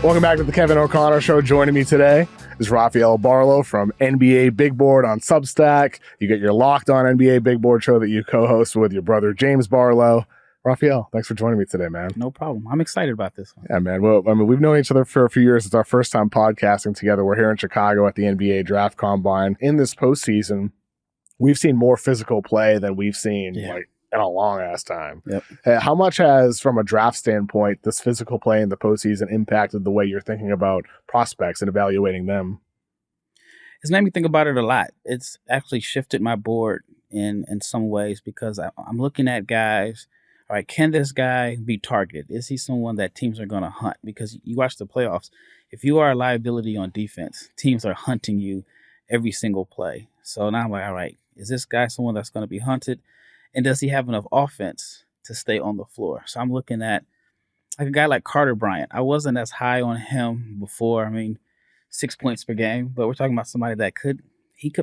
Welcome back to the Kevin O'Connor Show. Joining me today is Rafael Barlowe from NBA Big Board on Substack. You get your Locked On NBA Big Board show that you co-host with your brother James Barlowe. Rafael, thanks for joining me today, man. No problem. I'm excited about this one. Yeah, man. Well, I mean, we've known each other for a few years. It's our first time podcasting together. We're here in Chicago at the NBA Draft Combine. In this postseason, we've seen more physical play than we've seen in a long ass time. Yep. How much has, from a draft standpoint, this physical play in the postseason impacted the way you're thinking about prospects and evaluating them? It's made me think about it a lot. It's actually shifted my board in some ways because I'm looking at guys. All right, can this guy be targeted? Is he someone that teams are going to hunt? Because you watch the playoffs, if you are a liability on defense, teams are hunting you every single play. So now I'm like, all right, is this guy someone that's going to be hunted? And does he have enough offense to stay on the floor? So I'm looking at like a guy like Carter Bryant. I wasn't as high on him before. I mean, 6 points per game, but we're talking about somebody that could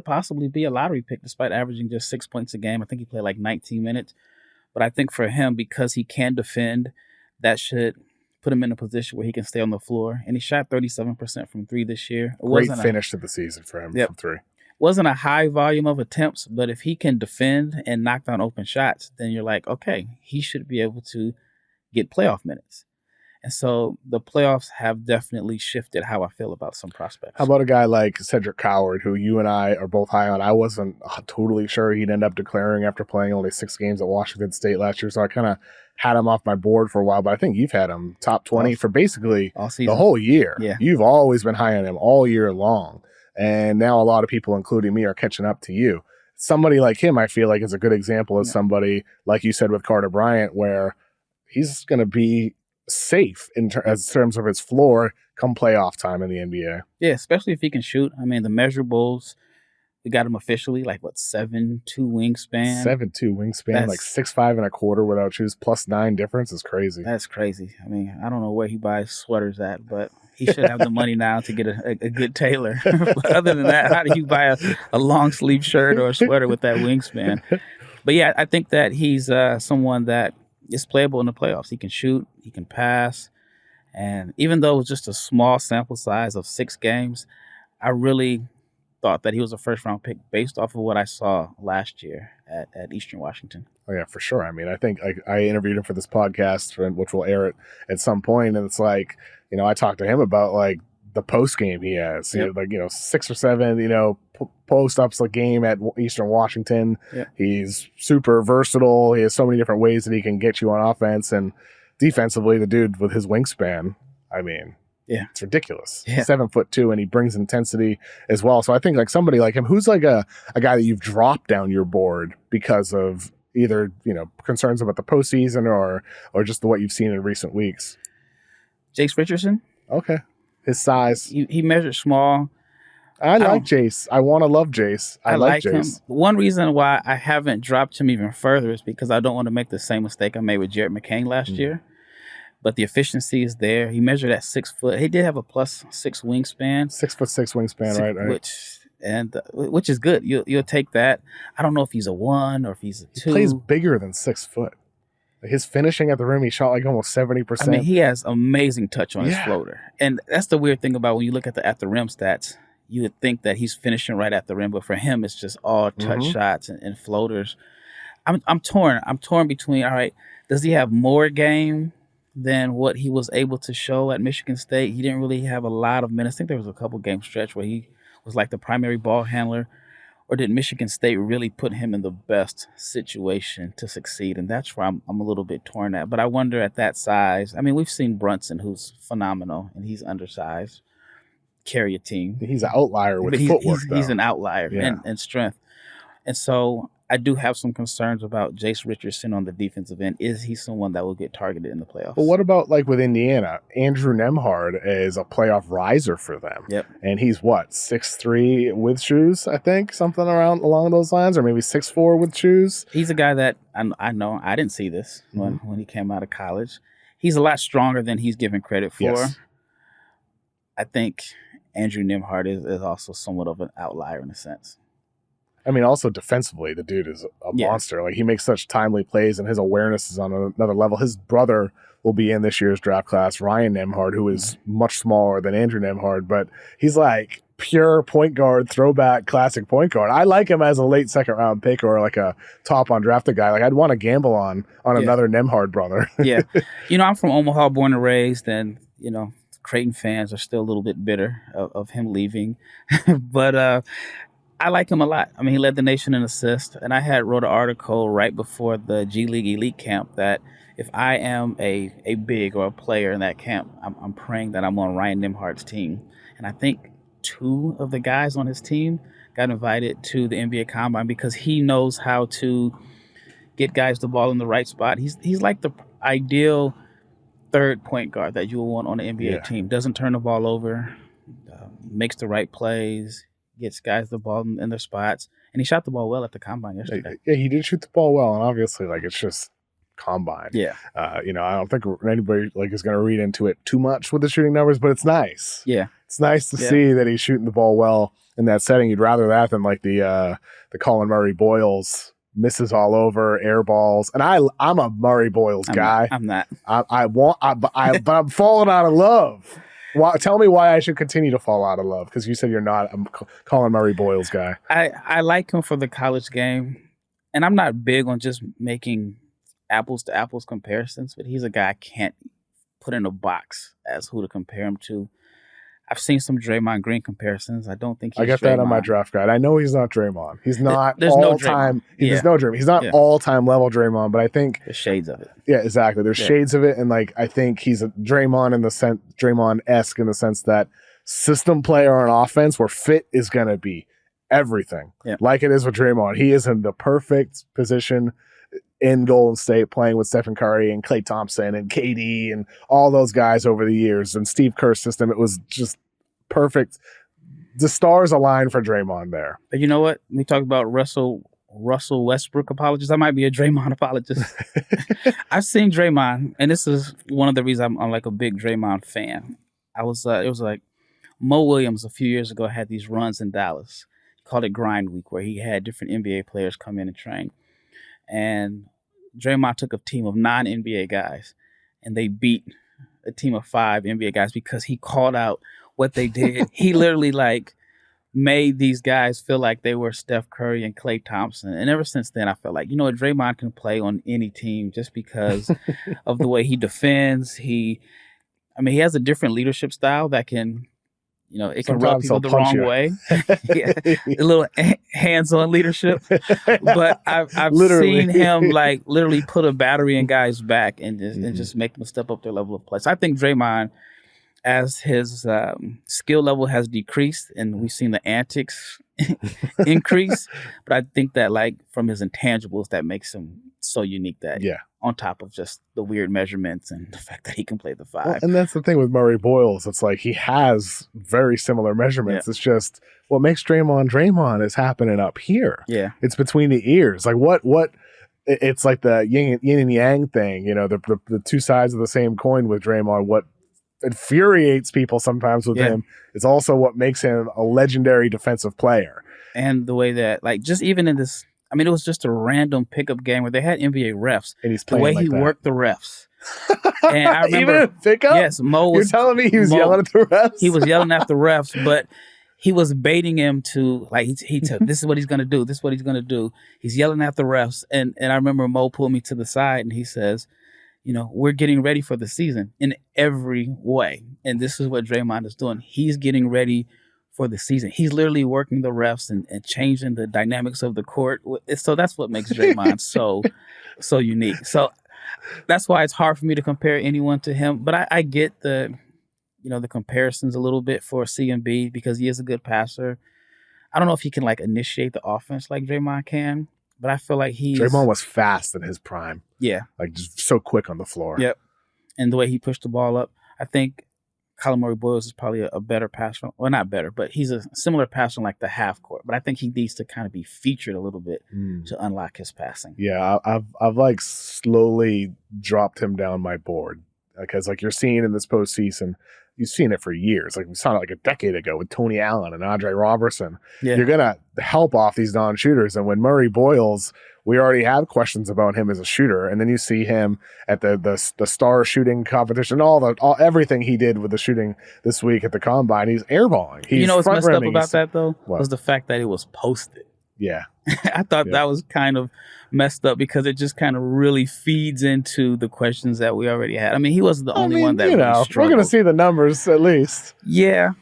possibly be a lottery pick despite averaging just 6 points a game. I think he played like 19 minutes. But I think for him, because he can defend, that should put him in a position where he can stay on the floor. And he shot 37% from three this year. Great finish to the season for him from three. Wasn't a high volume of attempts, but if he can defend and knock down open shots, then you're like, okay, he should be able to get playoff minutes. And so the playoffs have definitely shifted how I feel about some prospects. How about a guy like Cedric, who you and I are both high on? I wasn't totally sure he'd end up declaring after playing only 6 games at Washington State last year, so I kind of had him off my board for a while, but I think you've had him top 20 for basically the whole year. Yeah. You've always been high on him all year long. And now a lot of people, including me, are catching up to you. Somebody like him, I feel like, is a good example of somebody, like you said with Carter Bryant, where he's going to be safe in terms of his floor come playoff time in the NBA. Yeah, especially if he can shoot. I mean, the measurables, we got him officially, like, 7'2" wingspan. 7'2" wingspan, like 6'5" without shoes, +9 difference is crazy. That's crazy. I mean, I don't know where he buys sweaters at, but he should have the money now to get a good tailor. But other than that, how do you buy a long sleeve shirt or a sweater with that wingspan? But yeah, I think that he's someone that is playable in the playoffs. He can shoot, he can pass. And even though it was just a small sample size of 6 games, I really thought that he was a first-round pick based off of what I saw last year at Eastern Washington. Oh, yeah, for sure. I mean, I think I interviewed him for this podcast, which will air it at some point, and it's like, you know, I talked to him about, like, the post game he has. Yep. Like, 6 or 7, post-ups a game at Eastern Washington. Yep. He's super versatile. He has so many different ways that he can get you on offense. And defensively, the dude with his wingspan, I mean, it's ridiculous. Yeah. 7'2", and he brings intensity as well. So I think like somebody like him, who's like a guy that you've dropped down your board because of either, concerns about the postseason or just what you've seen in recent weeks. Jase Richardson. Okay. His size. He measured small. I like Jase. I want to love Jase. I like Jase. Him. One reason why I haven't dropped him even further is because I don't want to make the same mistake I made with Jared McCain last year. But the efficiency is there. He measured at 6 foot. He did have a +6 wingspan. 6'6" wingspan, right? Which is good. You'll take that. I don't know if he's a 1 or if he's a 2. He plays bigger than 6 foot. His finishing at the rim, he shot like almost 70%. I mean, he has amazing touch on his floater. And that's the weird thing about when you look at the rim stats, you would think that he's finishing right at the rim, but for him, it's just all touch shots and floaters. I'm torn. I'm torn between, all right, does he have more game than what he was able to show at Michigan State? He didn't really have a lot of minutes. I think there was a couple game stretch where he was like the primary ball handler. Or did Michigan State really put him in the best situation to succeed? And that's where I'm a little bit torn at. But I wonder at that size. I mean, we've seen Brunson, who's phenomenal, and he's undersized, carry a team. He's an outlier with footwork, though. He's an outlier and strength. And so I do have some concerns about Jase Richardson on the defensive end. Is he someone that will get targeted in the playoffs? Well, what about like with Indiana? Andrew Nembhard is a playoff riser for them. Yep. And he's 6'3" with shoes, I think, something along those lines, or maybe 6'4" with shoes. He's a guy that I know. I didn't see this when he came out of college. He's a lot stronger than he's given credit for. Yes. I think Andrew Nembhard is also somewhat of an outlier in a sense. I mean, also defensively, the dude is a monster. Like, he makes such timely plays, and his awareness is on another level. His brother will be in this year's draft class, Ryan Nembhard, who is much smaller than Andrew Nembhard, but he's like pure point guard, throwback, classic point guard. I like him as a late second round pick or like a top undrafted guy. Like, I'd want to gamble on another Nembhard brother. Yeah. I'm from Omaha, born and raised, and, Creighton fans are still a little bit bitter of him leaving. But I like him a lot. I mean, he led the nation in assists, and I wrote an article right before the G League Elite Camp that if I am a big or a player in that camp, I'm praying that I'm on Ryan Nembhard's team. And I think 2 of the guys on his team got invited to the NBA Combine because he knows how to get guys the ball in the right spot. He's like the ideal third point guard that you will want on an NBA team. Doesn't turn the ball over, makes the right plays, gets guys the ball in their spots, and he shot the ball well at the Combine yesterday. Yeah, he did shoot the ball well, and obviously, like, it's just Combine. Yeah. I don't think anybody is going to read into it too much with the shooting numbers, but it's nice. Yeah. It's nice to see that he's shooting the ball well in that setting. You'd rather that than like the Colin Murray-Boyles misses all over, air balls. And I'm a Murray-Boyles guy. I'm not. But I'm falling out of love. Tell me why I should continue to fall out of love, because you said you're not a Colin Murray-Boyles guy. I like him for the college game, and I'm not big on just making apples to apples comparisons, but he's a guy I can't put in a box as who to compare him to. I've seen some Draymond Green comparisons. I don't think he's I got Draymond. that on my draft guide. I know he's not Draymond. He's not There's all no time. Draymond. There's no Draymond. He's not all-time level Draymond, but I think there's shades of it. Yeah, exactly. There's shades of it, and like I think he's a Draymond in the sense, Draymond-esque in the sense that system player on offense where fit is going to be everything. Yeah. Like it is with Draymond. He is in the perfect position in Golden State, playing with Stephen Curry and Klay Thompson and KD and all those guys over the years, and Steve Kerr's system. It was just perfect. The stars aligned for Draymond there. But you know what? We talked about Russell Westbrook apologist. I might be a Draymond apologist. I've seen Draymond, and this is one of the reasons I'm like a big Draymond fan. It was like Mo Williams a few years ago had these runs in Dallas. He called it Grind Week, where he had different NBA players come in and train. And Draymond took a team of 9 NBA guys, and they beat a team of 5 NBA guys because he called out what they did. He literally made these guys feel like they were Steph Curry and Klay Thompson. And ever since then, I felt like, Draymond can play on any team just because of the way he defends. He has a different leadership style that can, it can rub people the wrong way. A little hands-on leadership. But I've seen him literally put a battery in guys' back and just make them step up their level of play. So I think Draymond, as his skill level has decreased and we've seen the antics increase, but I think that from his intangibles, that makes him so unique that on top of just the weird measurements and the fact that he can play the 5. Well, and that's the thing with Murray-Boyles. It's like he has very similar measurements. It's just what makes Draymond is happening up here. Yeah. It's between the ears. Like what it's like the yin and yang thing, the two sides of the same coin with Draymond. What infuriates people sometimes with him is also what makes him a legendary defensive player. And the way that just even in this, it was just a random pickup game where they had NBA refs. And he's playing the way he worked the refs. And I remember, even in pickup? Yes, Mo was. You're telling me he was yelling at the refs? He was yelling at the refs, but he was baiting him to he said, this is what he's gonna do. This is what he's gonna do. He's yelling at the refs, and I remember Mo pulled me to the side and he says, we're getting ready for the season in every way, and this is what Draymond is doing. He's getting ready for the season. He's literally working the refs and changing the dynamics of the court. So that's what makes Draymond so unique. So that's why it's hard for me to compare anyone to him. But I get the comparisons a little bit for CMB because he is a good passer. I don't know if he can initiate the offense like Draymond can, but I feel like Draymond was fast in his prime. Yeah. Just so quick on the floor. Yep. And the way he pushed the ball up, I think Colin Murray-Boyles is probably a better passer. Well, not better, but he's a similar passer in the half court. But I think he needs to kind of be featured a little bit to unlock his passing. Yeah, I've slowly dropped him down my board because like you're seeing in this postseason, you've seen it for years. Like we saw it like a decade ago with Tony Allen and Andre Robertson. Yeah. You're gonna help off these non-shooters, and when Murray-Boyles, we already have questions about him as a shooter, and then you see him at the star shooting competition, all everything he did with the shooting this week at the combine. He's airballing. He's what's messed up about that though was the fact that it was posted. Yeah. I thought that was kind of messed up because it just kind of really feeds into the questions that we already had. I mean, he wasn't the only one that really struggled. We're going to see the numbers at least. Yeah.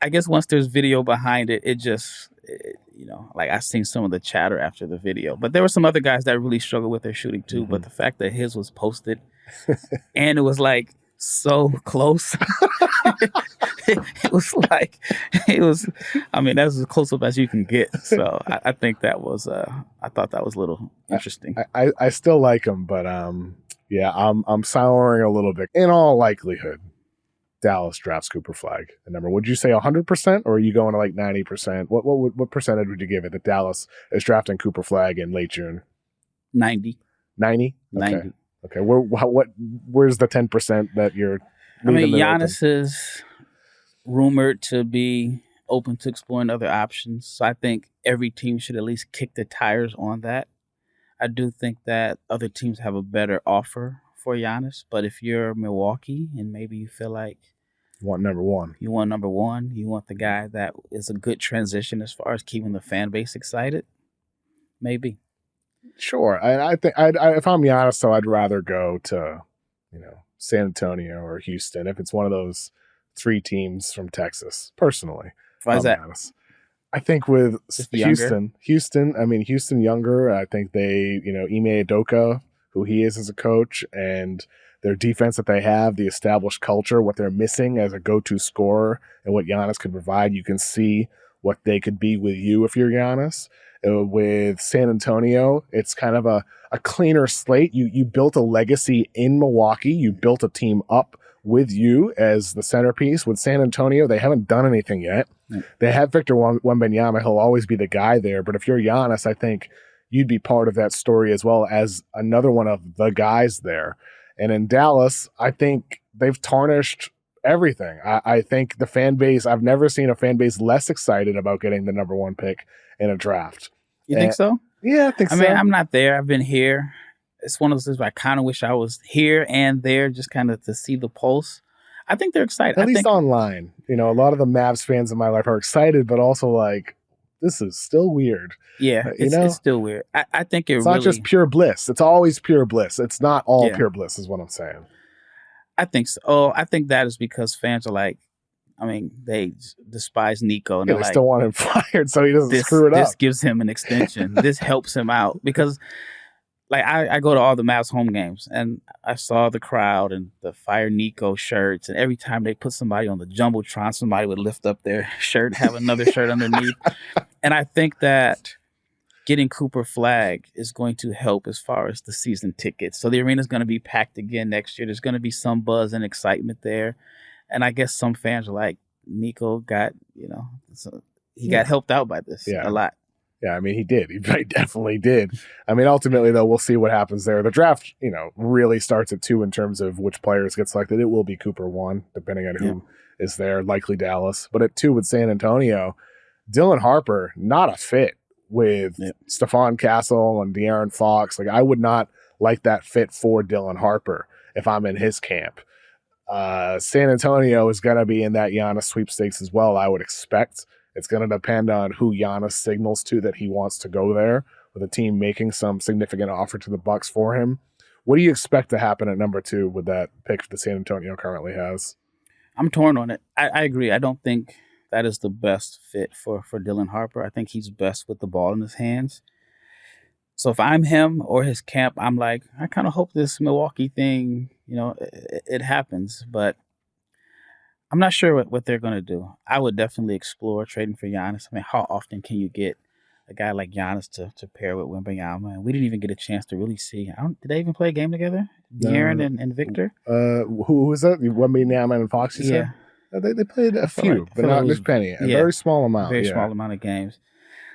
I guess once there's video behind it, like I've seen some of the chatter after the video. But there were some other guys that really struggled with their shooting too. Mm-hmm. But the fact that his was posted and it was like so close. I mean, that's as close up as you can get. So I think that was, I thought that was a little interesting. I still like him, but yeah, I'm souring a little bit. In all likelihood, Dallas drafts Cooper Flagg. The number, would you say 100%, or are you going to like 90%? What percentage would you give it that Dallas is drafting Cooper Flagg in late June? 90. 90? 90. Okay. Where's the 10% that you're? I mean, Giannis is rumored to be open to exploring other options. So I think every team should at least kick the tires on that. I do think that other teams have a better offer for Giannis. But if you're Milwaukee and maybe you feel like you want number one. You want the guy that is a good transition as far as keeping the fan base excited. Maybe. Sure. I think if I'm Giannis, though, I'd rather go to, San Antonio or Houston if it's one of those three teams from Texas. Personally, why is that? Giannis. I think with Houston younger. I think they, Ime Udoka, who he is as a coach, and their defense that they have, the established culture, what they're missing as a go-to scorer, and what Giannis could provide. You can see what they could be with you if you're Giannis. With San Antonio, it's kind of a cleaner slate. You built a legacy in Milwaukee. You built a team up with you as the centerpiece. With San Antonio, they haven't done anything yet. They have Victor Wembanyama. He'll always be the guy there. But if you're Giannis, I think you'd be part of that story as well as another one of the guys there. And in Dallas, I think they've tarnished everything. I think the fan base, I've never seen a fan base less excited about getting the number one pick in a draft. You think so? Yeah, I think so. I mean, I'm not there. I've been here. It's one of those things where I kind of wish I was here and there just kind of to see the pulse. I think they're excited. At least online. A lot of the Mavs fans in my life are excited, but also like, this is still weird. Yeah, it's still weird. I think it's not just pure bliss. It's always pure bliss. It's not all pure bliss is what I'm saying. I think so. Oh, I think that is because fans are like, they despise Nico. And they still want him fired so he doesn't screw it up. This gives him an extension. This helps him out because, I go to all the Mavs home games and I saw the crowd and the Fire Nico shirts, and every time they put somebody on the Jumbotron, somebody would lift up their shirt and have another shirt underneath. And I think that getting Cooper Flagg is going to help as far as the season tickets. So the arena is going to be packed again next year. There's going to be some buzz and excitement there. And I guess some fans are like, Nico got, got helped out by this a lot. Yeah, he did. He definitely did. Ultimately, though, we'll see what happens there. The draft, really starts at 2 in terms of which players get selected. It will be Cooper 1, depending on who is there, likely Dallas. But at 2 with San Antonio, Dylan Harper, not a fit with Stephon Castle and De'Aaron Fox. I would not like that fit for Dylan Harper if I'm in his camp. San Antonio is going to be in that Giannis sweepstakes as well, I would expect. It's going to depend on who Giannis signals to that he wants to go there, with a team making some significant offer to the Bucks for him. What do you expect to happen at number 2 with that pick that San Antonio currently has? I'm torn on it. I agree. I don't think that is the best fit for Dylan Harper. I think he's best with the ball in his hands. So if I'm him or his camp, I'm like, I kind of hope this Milwaukee thing, it happens. But I'm not sure what they're going to do. I would definitely explore trading for Giannis. How often can you get a guy like Giannis to pair with Wembanyama? And we didn't even get a chance to really see. Did they even play a game together? De'Aaron and Victor? Who was that? Wembanyama and Fox, you said? They played a few, but not just penny. A very small amount. Very small amount of games.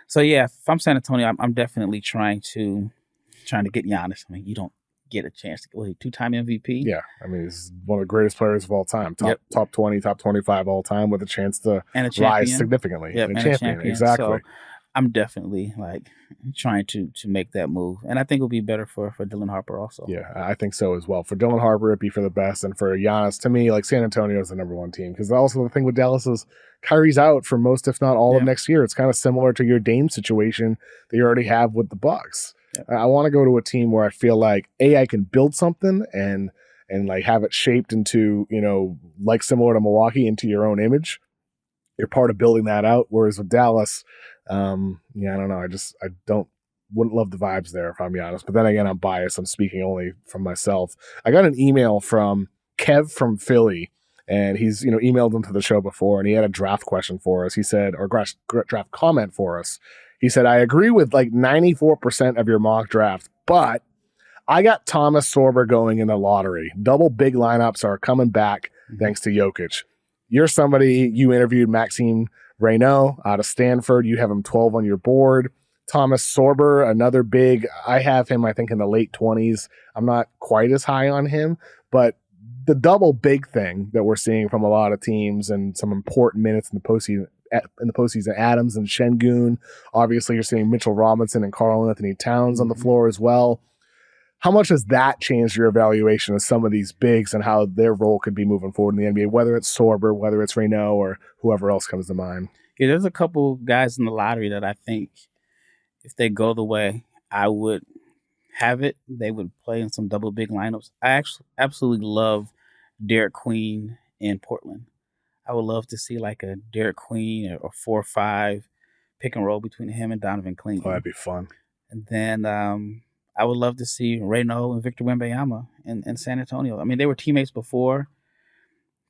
So, if I'm San Antonio, I'm definitely trying to get Giannis. get a chance. Was he 2-time MVP? Yeah, I mean, he's one of the greatest players of all time. Top 20, top 25 all time, with a chance to rise significantly. Yep, and a champion. Exactly. So I'm definitely trying to make that move, and I think it'll be better for Dylan Harper also. Yeah, I think so as well. For Dylan Harper, it'd be for the best, and for Giannis, to me, San Antonio is the number one team, because also the thing with Dallas is Kyrie's out for most, if not all, of next year. It's kind of similar to your Dame situation that you already have with the Bucks. Yep. I want to go to a team where I feel like I can build something and have it shaped into, similar to Milwaukee, into your own image. You're part of building that out. Whereas with Dallas, I don't know. I wouldn't love the vibes there, if I'm honest. But then again, I'm biased. I'm speaking only from myself. I got an email from Kev from Philly, and he's, emailed into the show before, and he had a draft question for us. He said, or draft comment for us. He said, I agree with 94% of your mock draft, but I got Thomas Sorber going in the lottery. Double big lineups are coming back thanks to Jokic. You're somebody, you interviewed Maxime Raynaud out of Stanford. You have him 12 on your board. Thomas Sorber, another big. I have him, I think, in the late 20s. I'm not quite as high on him, but the double big thing that we're seeing from a lot of teams and some important minutes in the postseason, Adams and Şengün. Obviously, you're seeing Mitchell Robinson and Karl Anthony Towns on the floor as well. How much has that changed your evaluation of some of these bigs and how their role could be moving forward in the NBA, whether it's Sorber, whether it's Raynaud, or whoever else comes to mind? Yeah, there's a couple guys in the lottery that I think if they go the way I would have it, they would play in some double big lineups. I actually absolutely love Derek Queen in Portland. I would love to see a Derek Queen or 4-5 pick and roll between him and Donovan Clinton. Oh, that'd be fun. And then I would love to see Raynaud and Victor Wembanyama in San Antonio. I mean, they were teammates before.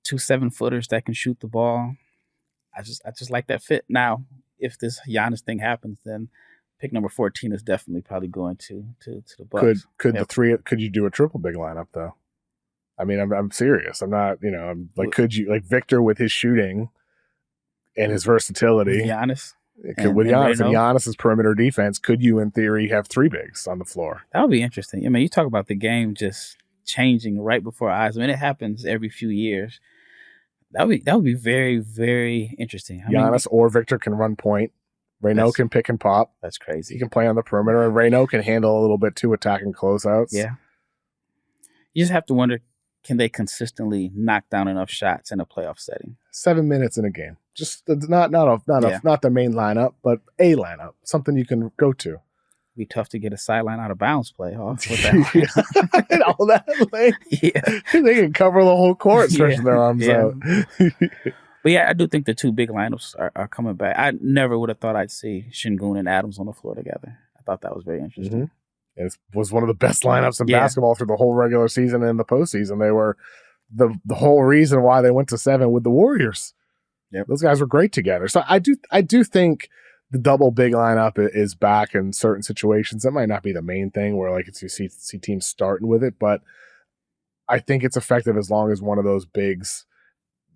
2 7-footers that can shoot the ball. I just like that fit. Now, if this Giannis thing happens, then pick number 14 is definitely probably going to the Bucks. Could you do a triple big lineup though? I mean, I'm serious. I'm not, could you, Victor with his shooting and his versatility, Giannis, and Giannis's perimeter defense, could you, in theory, have 3 bigs on the floor? That would be interesting. I mean, you talk about the game just changing right before our eyes. I mean, it happens every few years. That would be very, very interesting. Giannis or Victor can run point. Raynaud can pick and pop. That's crazy. He can play on the perimeter, and Raynaud can handle a little bit too, attacking closeouts. Yeah. You just have to wonder, can they consistently knock down enough shots in a playoff setting? 7 minutes in a game. Just not the main lineup, but a lineup. Something you can go to. It'd be tough to get a sideline out of bounds play off with that. And all that they can cover the whole court, stretching their arms out. But yeah, I do think the 2 big lineups are coming back. I never would have thought I'd see Şengün and Adams on the floor together. I thought that was very interesting. Mm-hmm. It was one of the best lineups in basketball through the whole regular season and the postseason. They were the whole reason why they went to 7 with the Warriors. Yep. Those guys were great together. So I do think the double big lineup is back in certain situations. That might not be the main thing where you see teams starting with it, but I think it's effective as long as one of those bigs.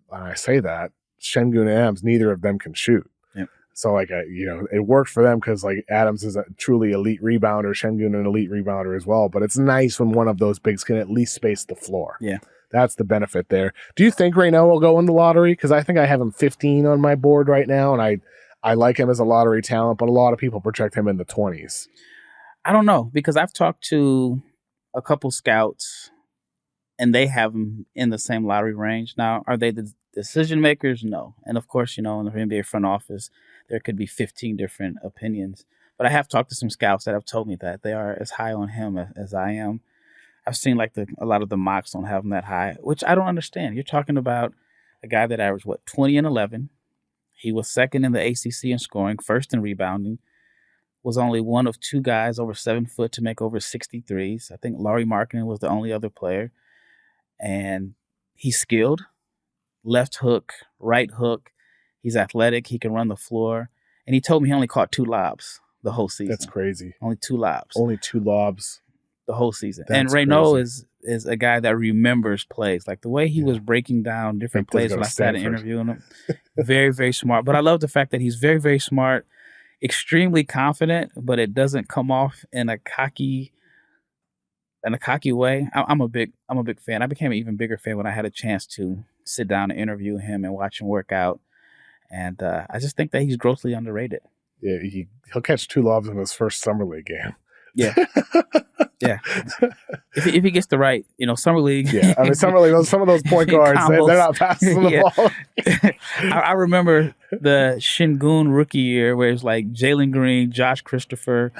When I say that, Şengün and Adams, neither of them can shoot. Yep. So it worked for them because Adams is a truly elite rebounder, Şengün an elite rebounder as well. But it's nice when one of those bigs can at least space the floor. Yeah. That's the benefit there. Do you think Raynaud will go in the lottery? Because I think I have him 15 on my board right now, and I like him as a lottery talent, but a lot of people project him in the 20s. I don't know, because I've talked to a couple scouts, and they have him in the same lottery range. Now, are they the decision makers? No. And of course, in the NBA front office, there could be 15 different opinions. But I have talked to some scouts that have told me that they are as high on him as I am. I've seen a lot of the mocks don't have him that high, which I don't understand. You're talking about a guy that averaged 20 and 11. He was second in the ACC in scoring, first in rebounding. Was only one of 2 guys over 7 foot to make over 63s. I think Lauri Markkanen was the only other player. And he's skilled. Left hook, right hook. He's athletic. He can run the floor. And he told me he only caught 2 lobs the whole season. That's crazy. Only 2 lobs. Only 2 lobs. The whole season. That's and Raynaud is a guy that remembers plays. The way he was breaking down different plays when I started interviewing him. Very, very smart. But I love the fact that he's very, very smart, extremely confident, but it doesn't come off in a cocky in a cocky way, I'm a big fan. I became an even bigger fan when I had a chance to sit down and interview him and watch him work out. And I just think that he's grossly underrated. Yeah, he'll catch 2 lobs in his first summer league game. Yeah, yeah. If he gets the right, summer league. Yeah, I mean summer league. Some of those point guards, they're not passing the ball. I remember the Şengün rookie year where it's like Jalen Green, Josh Christopher,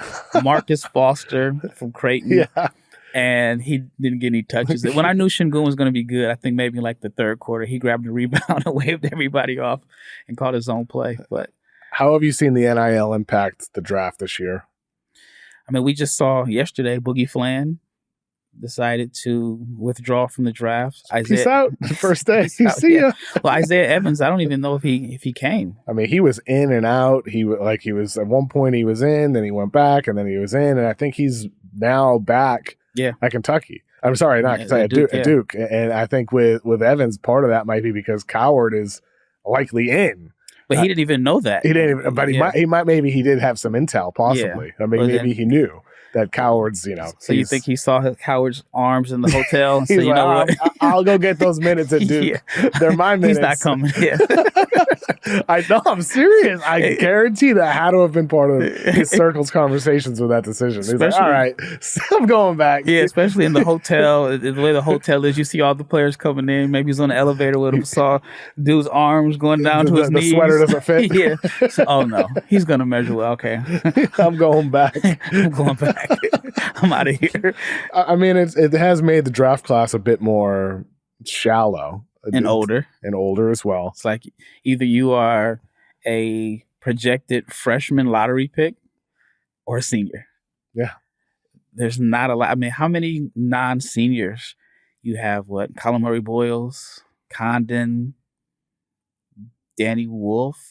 Marcus Foster from Creighton. Yeah. And he didn't get any touches. When I knew Şengün was going to be good, I think maybe like the third quarter, he grabbed the rebound and waved everybody off and caught his own play. But how have you seen the NIL impact the draft this year? I mean, we just saw yesterday Boogie Flan decided to withdraw from the draft. Peace out. First day. See ya. Well, Isaiah Evans, I don't even know if he came. I mean, he was in and out. He was at one point he was in, then he went back, and then he was in, and I think he's now back. Yeah, at Kentucky. I'm sorry, not Kentucky, at Duke. And I think with Evans, part of that might be because Coward is likely in. But he didn't even know that. He didn't even, but he did have some intel, possibly. Yeah. I mean, maybe he knew that Coward's, So you think he saw Coward's arms in the hotel and said, what? I'll go get those minutes at Duke. They're my minutes. He's not coming. Yeah. I know, I'm serious. I guarantee that had to have been part of his circle's conversations with that decision. He's like, all right, I'm going back. Yeah, especially in the hotel, the way the hotel is, you see all the players coming in. Maybe he's on the elevator with him, saw dude's arms going down to his knees. The sweater doesn't fit. Yeah. So, oh, no. He's going to measure well. Okay. I'm going back. I'm going back. I'm out of here. I mean, it has made the draft class a bit more shallow. And older. And older as well. It's like either you are a projected freshman lottery pick or a senior. Yeah. There's not a lot. I mean, how many non-seniors you have? What? Colin Murray-Boyles, Condon, Danny Wolf.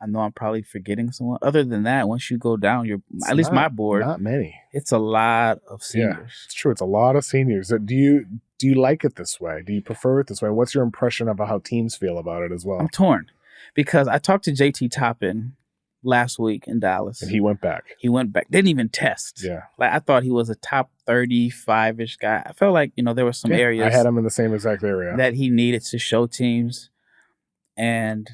I know I'm probably forgetting someone. Other than that, once you go down, at least my board. Not many. It's a lot of seniors. Yeah, it's true. It's a lot of seniors. Do you like it this way? Do you prefer it this way? What's your impression of how teams feel about it as well? I'm torn because I talked to JT Toppin last week in Dallas. And he went back. Didn't even test. Yeah. Like I thought he was a top 35-ish guy. I felt like, there were some areas. I had him in the same exact area. That he needed to show teams. And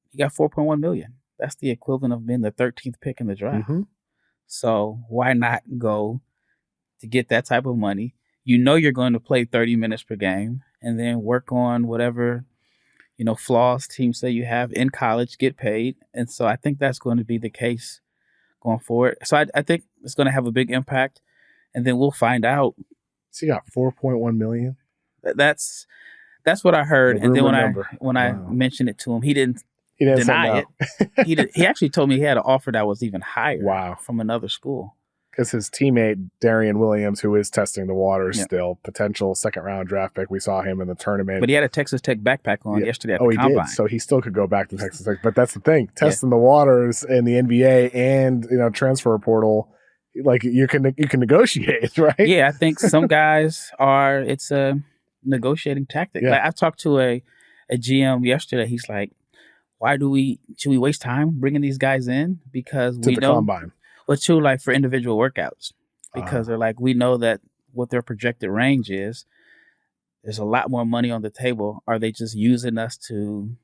he got $4.1 million. That's the equivalent of being the 13th pick in the draft. Mm-hmm. So why not go to get that type of money? You're going to play 30 minutes per game and then work on whatever, flaws teams say you have in college, get paid. And so I think that's going to be the case going forward. So I think it's going to have a big impact. And then we'll find out. So you got $4.1 million? That's what I heard. And then when I wow. mentioned it to him, he didn't deny it. He actually told me he had an offer that was even higher from another school. Because his teammate, Darian Williams, who is testing the waters still, potential second-round draft pick, we saw him in the tournament. But he had a Texas Tech backpack on yesterday at the Combine. He did. So he still could go back to Texas Tech. But that's the thing. Testing the waters in the NBA and, transfer portal, like you can negotiate, right? Yeah, I think some guys it's a negotiating tactic. Yeah. Like I talked to a GM yesterday. He's like, should we waste time bringing these guys in? Because we know Combine. Well, too, like for individual workouts, because they're like, we know that what their projected range is. There's a lot more money on the table. Are they just using us to,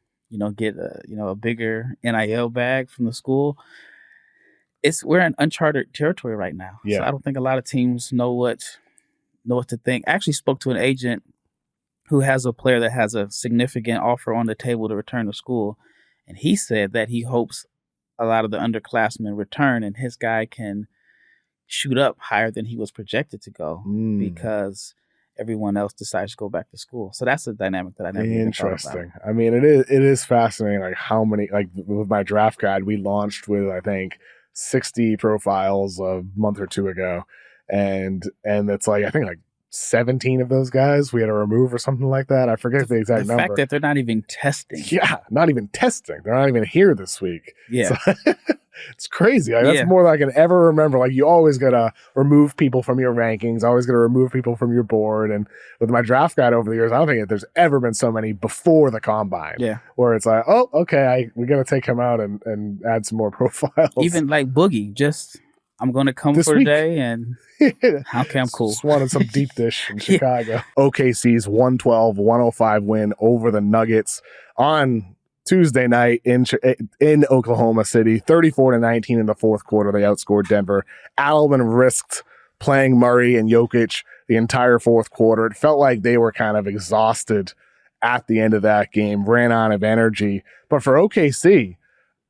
get a bigger NIL bag from the school? We're in uncharted territory right now. Yeah. So I don't think a lot of teams know what to think. I actually spoke to an agent who has a player that has a significant offer on the table to return to school, and he said that he hopes a lot of the underclassmen return and his guy can shoot up higher than he was projected to go because everyone else decides to go back to school. So that's a dynamic that I never even thought about. I mean, it is fascinating, like how many, like with my draft guide, we launched with, I think, 60 profiles a month or two ago. And it's like, I think like 17 of those guys we had to remove or something like that. I forget the exact number. The fact that they're not even testing. Yeah, not even testing. They're not even here this week. Yeah. So, it's crazy. Like, that's more than I can ever remember. Like, you always got to remove people from your rankings, always got to remove people from your board. And with my draft guide over the years, I don't think there's ever been so many before the Combine. Yeah. Where it's like, oh, okay, we got to take him out and add some more profiles. Even like Boogie, I'm going to come This for week. a day and okay, I'm cool. Just wanted some deep dish in Chicago. OKC's 112-105 win over the Nuggets on Tuesday night in Oklahoma City. 34-19 in the fourth quarter. They outscored Denver. Adelman risked playing Murray and Jokic the entire fourth quarter. It felt like they were kind of exhausted at the end of that game, ran out of energy. But for OKC,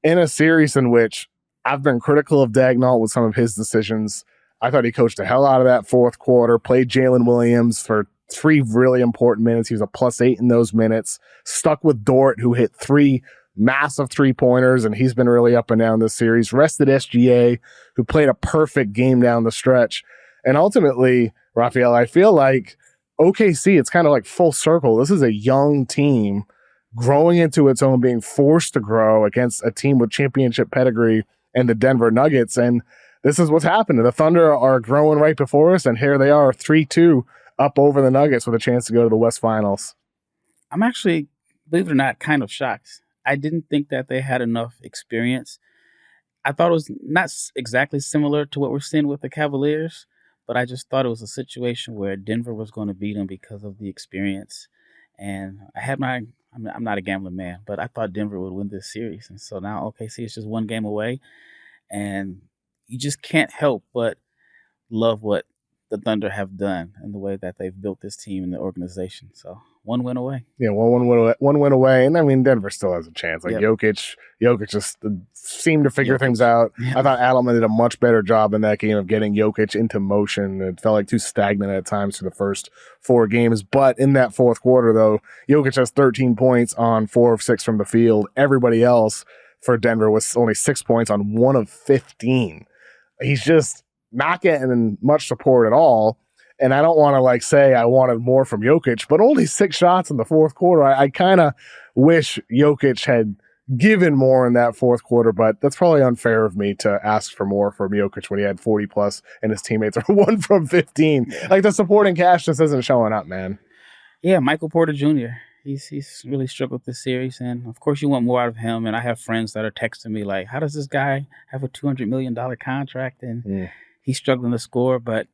in a series in which I've been critical of Dagnall with some of his decisions, I thought he coached the hell out of that fourth quarter, played Jalen Williams for 3 really important minutes. He was a +8 in those minutes, stuck with Dort, who hit 3 massive 3-pointers, and he's been really up and down this series. Rested SGA, who played a perfect game down the stretch. And ultimately, Rafael, I feel like OKC, it's kind of like full circle. This is a young team growing into its own, being forced to grow against a team with championship pedigree and the Denver Nuggets. And this is what's happening. The Thunder are growing right before us, and here they are, 3-2 up over the Nuggets with a chance to go to the West Finals. I'm actually, believe it or not, kind of shocked. I didn't think that they had enough experience. I thought it was not exactly similar to what we're seeing with the Cavaliers, but I just thought it was a situation where Denver was going to beat them because of the experience. And I'm not a gambling man, but I thought Denver would win this series. And so now OKC is just one game away. And you just can't help but love what the Thunder have done and the way that they've built this team and the organization. So one win away. Yeah, one win away. And I mean, Denver still has a chance. Like, Yep. Jokic just seemed to figure things out. Yeah. I thought Adelman did a much better job in that game of getting Jokic into motion. It felt like too stagnant at times for the first 4 games. But in that fourth quarter, though, Jokic has 13 points on 4 of 6 from the field. Everybody else for Denver was only 6 points on 1 of 15. He's just not getting much support at all. And I don't want to say I wanted more from Jokic, but only 6 shots in the fourth quarter. I kind of wish Jokic had given more in that fourth quarter, but that's probably unfair of me to ask for more from Jokic when he had 40 plus and his teammates are 1 from 15. Yeah. The supporting cast just isn't showing up, man. Yeah, Michael Porter Jr. He's really struggled this series, and of course you want more out of him. And I have friends that are texting me like, how does this guy have a $200 million contract and he's struggling to score? But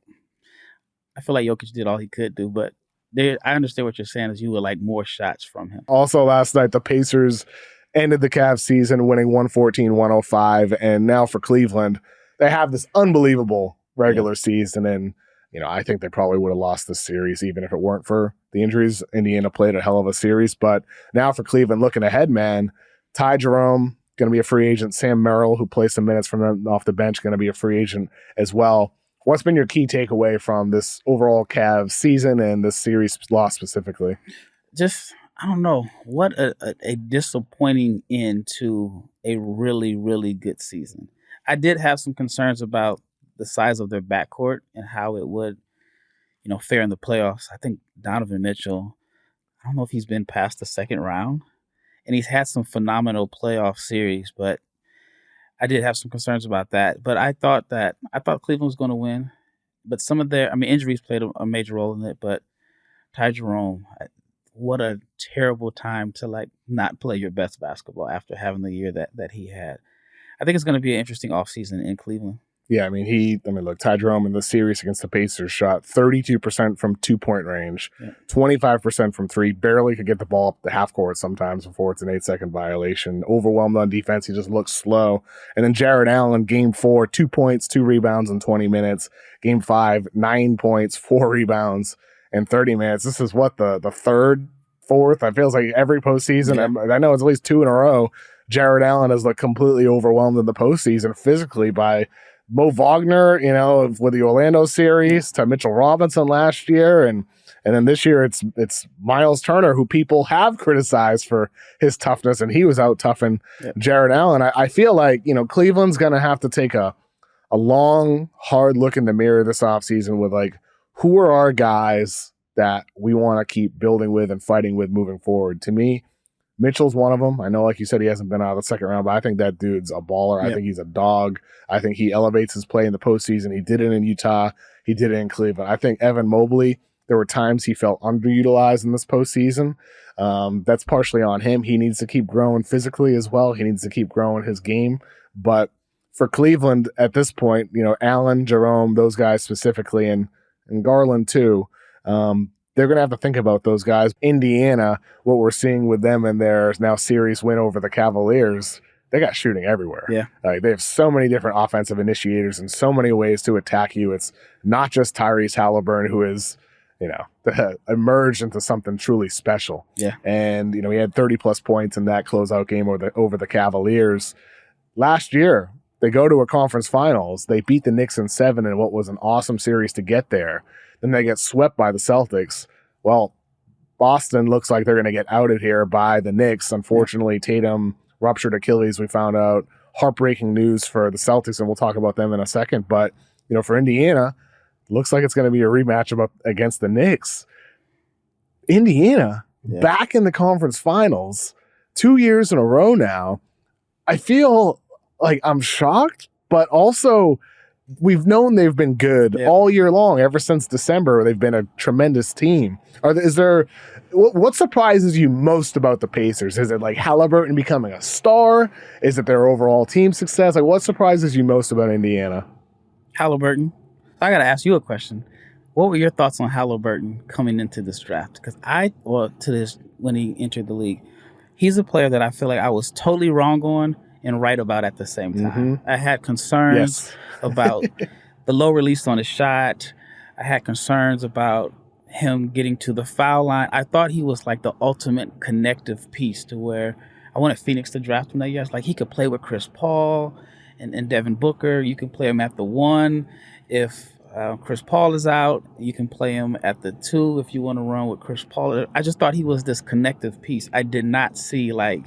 I feel like Jokic did all he could do. But I understand what you're saying is you would like more shots from him. Also last night, the Pacers ended the Cavs season winning 114-105. And now for Cleveland, they have this unbelievable regular season. And, I think they probably would have lost this series even if it weren't for the injuries. Indiana played a hell of a series. But now for Cleveland, looking ahead, man, Ty Jerome, going to be a free agent. Sam Merrill, who plays some minutes from them off the bench, going to be a free agent as well. What's been your key takeaway from this overall Cavs season and this series loss specifically? Just, I don't know, what a disappointing end to a really, really good season. I did have some concerns about the size of their backcourt and how it would, fare in the playoffs. I think Donovan Mitchell, I don't know if he's been past the second round, and he's had some phenomenal playoff series, but I did have some concerns about that. But I thought Cleveland was going to win, but some of their, injuries played a major role in it. But Ty Jerome, what a terrible time to not play your best basketball after having the year that he had. I think it's going to be an interesting offseason in Cleveland. Yeah, look, Ty Jerome in the series against the Pacers shot 32% from 2-point range, 25% from 3, barely could get the ball up the half court sometimes before it's an 8-second violation. Overwhelmed on defense, he just looks slow. And then Jared Allen, game 4, 2 points, 2 rebounds in 20 minutes. Game 5, 9 points, 4 rebounds in 30 minutes. This is what, the third, fourth? It feels like every postseason. Yeah. I know it's at least 2 in a row. Jared Allen is completely overwhelmed in the postseason physically by Mo Wagner, with the Orlando series, to Mitchell Robinson last year, and then this year it's Miles Turner, who people have criticized for his toughness, and he was out toughing Jared Allen. I feel like Cleveland's gonna have to take a long, hard look in the mirror this offseason with who are our guys that we want to keep building with and fighting with moving forward. To me, Mitchell's one of them. I know, like you said, he hasn't been out of the second round, but I think that dude's a baller. I think he's a dog. I think he elevates his play in the postseason. He did it in Utah. He did it in Cleveland. I think Evan Mobley, there were times he felt underutilized in this postseason. That's partially on him. He needs to keep growing physically as well. He needs to keep growing his game. But for Cleveland at this point, Allen, Jerome, those guys specifically, and Garland too, they're going to have to think about those guys. Indiana, what we're seeing with them in their now series win over the Cavaliers, they got shooting everywhere. Yeah. They have so many different offensive initiators and so many ways to attack you. It's not just Tyrese Halliburton, who is, emerged into something truly special. Yeah. And, he had 30-plus points in that closeout game over the Cavaliers. Last year, they go to a conference finals. They beat the Knicks in 7 in what was an awesome series to get there. Then they get swept by the Celtics. Well, Boston looks like they're going to get outed here by the Knicks. Unfortunately, Tatum ruptured Achilles, we found out. Heartbreaking news for the Celtics, and we'll talk about them in a second. But, for Indiana, looks like it's going to be a rematch against the Knicks. Indiana, back in the conference finals, 2 years in a row now. I feel like I'm shocked, but also we've known they've been good all year long. Ever since December, they've been a tremendous team. What surprises you most about the Pacers? Is it like Halliburton becoming a star? Is it their overall team success? Like, what surprises you most about Indiana? Halliburton. I got to ask you a question. What were your thoughts on Halliburton coming into this draft? Because when he entered the league, he's a player that I feel like I was totally wrong on and right about at the same time. I had concerns about the low release on his shot. I had concerns about him getting to the foul line. I thought he was like the ultimate connective piece to where I wanted Phoenix to draft him that year. Like he could play with Chris Paul and Devin Booker. You could play him at the 1. If Chris Paul is out, you can play him at the 2 if you want to run with Chris Paul. I just thought he was this connective piece. I did not see like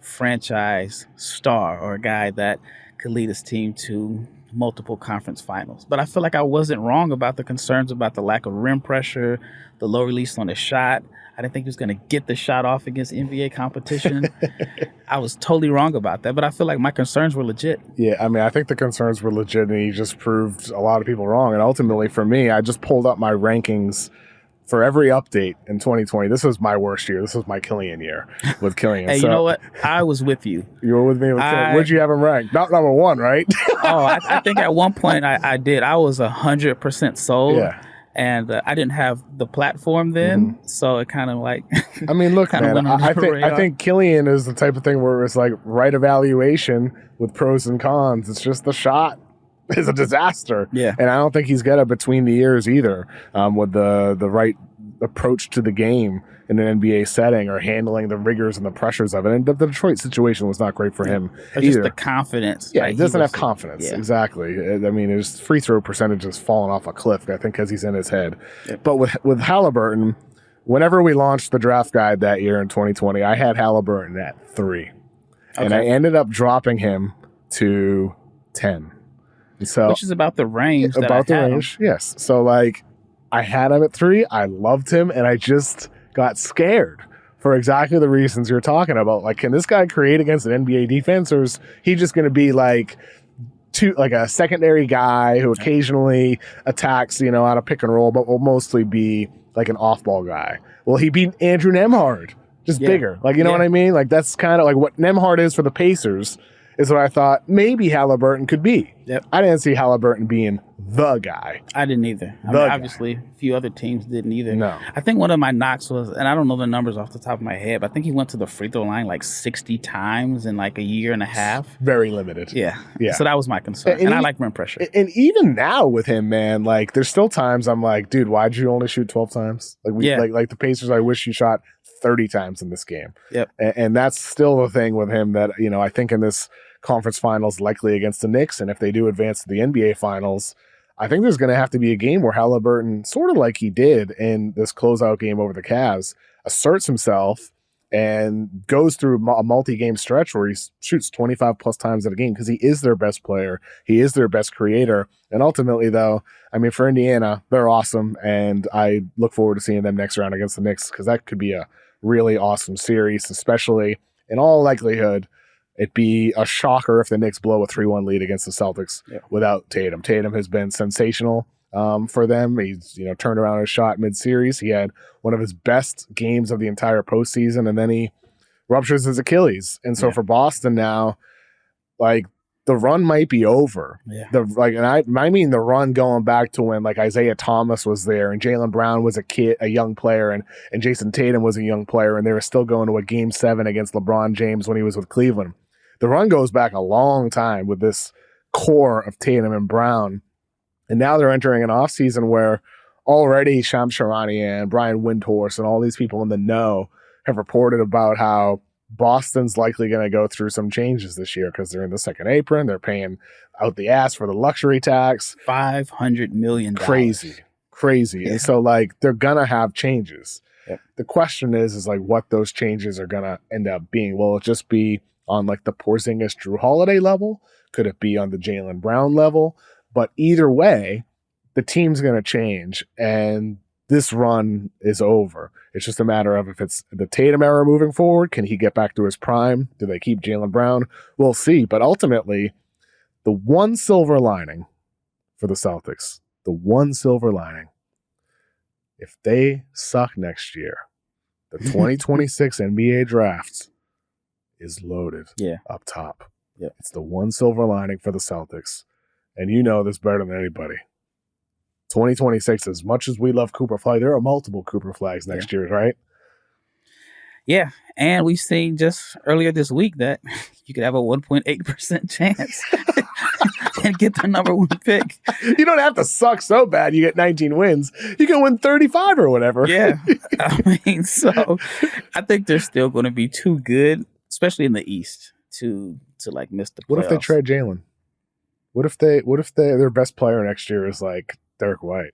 franchise star or a guy that could lead his team to multiple conference finals. But I feel like I wasn't wrong about the concerns about the lack of rim pressure, the low release on the shot. I didn't think he was going to get the shot off against NBA competition. I was totally wrong about that, but I feel like my concerns were legit. Yeah, I mean, I think the concerns were legit, and he just proved a lot of people wrong. And ultimately, for me, I just pulled up my rankings for every update in 2020. This was my worst year. This was my Killian year with Killian. Hey, you know what? I was with you. You were with me with Killian. Where'd you have him ranked? Not number 1, right? I think at one point I did. I was 100% sold. Yeah. And I didn't have the platform then, so it kind of like. I mean, look, man. I think Killian is the type of thing where it's like right evaluation with pros and cons. It's just the shot is a disaster. Yeah, and I don't think he's got it between the ears either. With the right approach to the game in an NBA setting or handling the rigors and the pressures of it. And the Detroit situation was not great for him either. Just the confidence. Yeah, he doesn't have confidence. Yeah. Exactly. I mean, his free throw percentage has fallen off a cliff, I think, because he's in his head. Yeah. But with Halliburton, whenever we launched the draft guide that year in 2020, I had Halliburton at 3. Okay. And I ended up dropping him to 10. So, which is about the range. Yes. So, like, I had him at 3. I loved him, and I just got scared for exactly the reasons you're talking about. Like, can this guy create against an NBA defense, or is he just going to be like a secondary guy who occasionally attacks, out of pick and roll, but will mostly be like an off-ball guy? Will he be Andrew Nembhard, just bigger? Like, you know what I mean? Like, that's kind of like what Nembhard is for the Pacers. Is what I thought maybe Halliburton could be. Yep. I didn't see Halliburton being the guy. I didn't either. Obviously, a few other teams didn't either. No. I think one of my knocks was, and I don't know the numbers off the top of my head, but I think he went to the free throw line like 60 times in like a year and a half. Very limited. Yeah. So that was my concern. And I like rim pressure. And even now with him, man, like there's still times I'm like, dude, why'd you only shoot 12 times? Like the Pacers, I wish you shot 30 times in this game. Yep. And that's still the thing with him that, I think in this conference finals, likely against the Knicks, and if they do advance to the NBA finals, I think there's going to have to be a game where Halliburton, sort of like he did in this closeout game over the Cavs, asserts himself and goes through a multi-game stretch where he shoots 25 plus times in a game because he is their best player. He is their best creator. And ultimately, though, I mean, for Indiana, they're awesome, and I look forward to seeing them next round against the Knicks because that could be a really awesome series, especially in all likelihood. It'd be a shocker if the Knicks blow a 3-1 lead against the Celtics without Tatum. Tatum has been sensational for them. He's turned around his shot mid-series. He had one of his best games of the entire postseason, and then he ruptures his Achilles. And so for Boston now, like the run might be over. Yeah. And I mean the run going back to when like Isaiah Thomas was there and Jaylen Brown was a young player, and Jason Tatum was a young player, and they were still going to a Game 7 against LeBron James when he was with Cleveland. The run goes back a long time with this core of Tatum and Brown, and now they're entering an offseason where already Shams Charania and Brian Windhorst and all these people in the know have reported about how Boston's likely going to go through some changes this year because they're in the second apron. They're paying out the ass for the luxury tax. $500 million. Crazy. Yeah. And so, like, they're going to have changes. Yep. The question is like, what those changes are going to end up being. Will it just be on, like, the Porzingis Drew Holiday level? Could it be on the Jaylen Brown level? But either way, the team's going to change, and this run is over. It's just a matter of if it's the Tatum era moving forward, can he get back to his prime? Do they keep Jaylen Brown? We'll see. But ultimately, the one silver lining for the Celtics, if they suck next year, the 2026 NBA draft is loaded up top. Yeah. It's the one silver lining for the Celtics. And you know this better than anybody. 2026, as much as we love Cooper Flagg, there are multiple Cooper Flaggs next year, right? Yeah, and we've seen just earlier this week that you could have a 1.8% chance and get the number 1 pick. You don't have to suck so bad you get 19 wins. You can win 35 or whatever. Yeah, I mean, so I think they're still going to be too good, especially in the East, to like miss the playoffs. What if they trade Jaylen? What if their best player next year is like Derek White?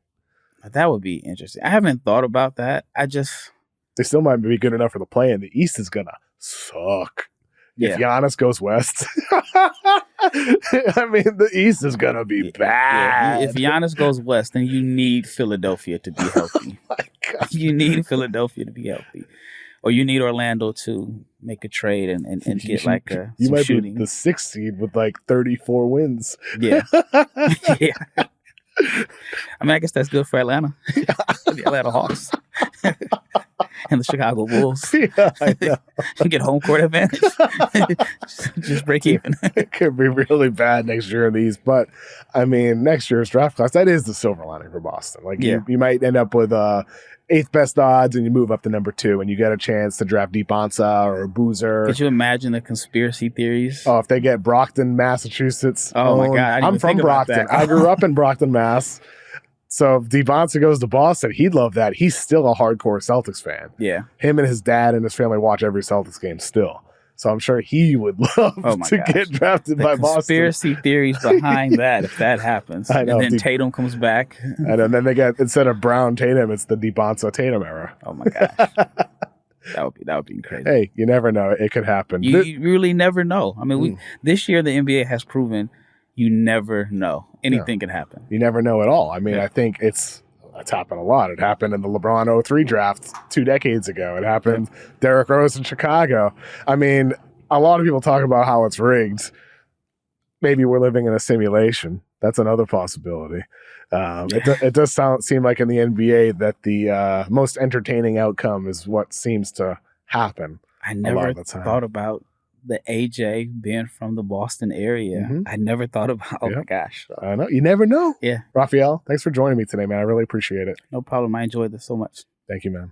That would be interesting. I haven't thought about that. They still might be good enough for the play, and the East is gonna suck. If Giannis goes west, I mean, the East is gonna be bad. If Giannis goes west, then you need Philadelphia to be healthy. Oh my God. You need Philadelphia to be healthy, or you need Orlando to make a trade and get like you might shooting. be the 6th seed with like 34 wins. Yeah. Yeah. I mean, I guess that's good for Atlanta. The Atlanta Hawks. And the Chicago Bulls. Yeah, I know. Get home court advantage. just break even. It could be really bad next year in the East. But, I mean, next year's draft class, that is the silver lining for Boston. Like, you might end up with 8th best odds and you move up to number 2 and you get a chance to draft Deep Bonsa or Boozer. Could you imagine the conspiracy theories? Oh, if they get Brockton, Massachusetts. Oh, my God. I'm from Brockton. I grew up in Brockton, Mass. So if Deep Bonsa goes to Boston, he'd love that. He's still a hardcore Celtics fan. Yeah. Him and his dad and his family watch every Celtics game still. So I'm sure he would love to get drafted by Boston. Conspiracy theories behind that, if that happens. I know. And then Tatum comes back. And then they get, instead of Brown Tatum, it's the Deep Bonsa Tatum era. Oh my gosh. That would be crazy. Hey, you never know. It could happen. You really never know. I mean, this year the NBA has proven you never know. Anything can happen. You never know at all. I mean, I think it's happened a lot. It happened in the LeBron 03 draft 2 decades ago. It happened Derrick Rose in Chicago. I mean, a lot of people talk about how it's rigged. Maybe we're living in a simulation. That's another possibility. It does seem like in the NBA that the most entertaining outcome is what seems to happen. I never thought about the AJ being from the Boston area. I never thought about, my gosh. I know. You never know. Yeah. Rafael, thanks for joining me today, man. I really appreciate it. No problem. I enjoyed this so much. Thank you, man.